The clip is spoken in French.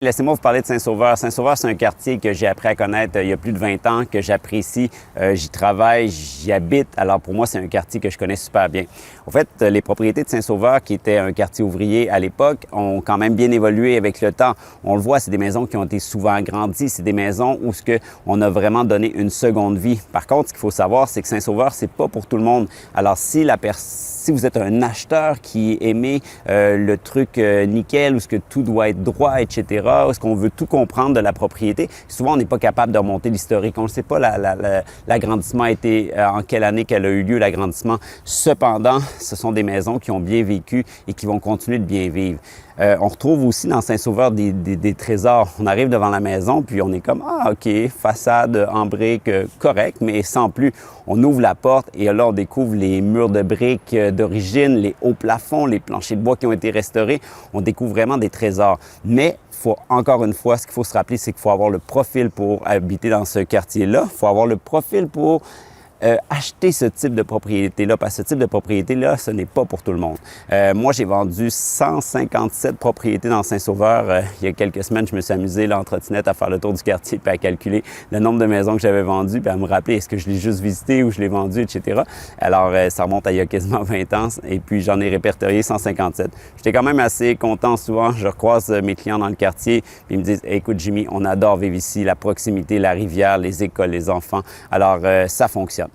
Laissez-moi vous parler de Saint-Sauveur. Saint-Sauveur, c'est un quartier que j'ai appris à connaître il y a plus de 20 ans, que j'apprécie. J'y travaille, j'y habite. Alors pour moi, c'est un quartier que je connais super bien. En fait, les propriétés de Saint-Sauveur, qui était un quartier ouvrier à l'époque, ont quand même bien évolué avec le temps. On le voit, c'est des maisons qui ont été souvent agrandies. C'est des maisons où on a vraiment donné une seconde vie. Par contre, ce qu'il faut savoir, c'est que Saint-Sauveur, c'est pas pour tout le monde. Alors si vous êtes un acheteur qui aimait le truc nickel, où ce que tout doit être droit, etc., où est-ce qu'on veut tout comprendre de la propriété, souvent on n'est pas capable de remonter l'historique. On ne sait pas l'agrandissement a été, en quelle année qu'elle a eu lieu, l'agrandissement. Cependant, ce sont des maisons qui ont bien vécu et qui vont continuer de bien vivre. On retrouve aussi dans Saint-Sauveur des trésors. On arrive devant la maison, puis on est comme « Ah, OK, façade en briques, correct, mais sans plus. » On ouvre la porte et là, on découvre les murs de briques d'origine, les hauts plafonds, les planchers de bois qui ont été restaurés. On découvre vraiment des trésors. Mais encore une fois, ce qu'il faut se rappeler, c'est qu'il faut avoir le profil pour habiter dans ce quartier-là. Il faut avoir le profil pour acheter ce type de propriété-là, parce que ce type de propriété-là, ce n'est pas pour tout le monde. Moi, j'ai vendu 157 propriétés dans Saint-Sauveur. Il y a quelques semaines, je me suis amusé là, en trottinette à faire le tour du quartier puis à calculer le nombre de maisons que j'avais vendues puis à me rappeler est-ce que je l'ai juste visité ou je l'ai vendu, etc. Alors, ça remonte à il y a quasiment 20 ans et puis j'en ai répertorié 157. J'étais quand même assez content souvent. Je recroise mes clients dans le quartier puis ils me disent hey, « Écoute, Jimmy, on adore vivre ici, la proximité, la rivière, les écoles, les enfants. » Alors, ça fonctionne.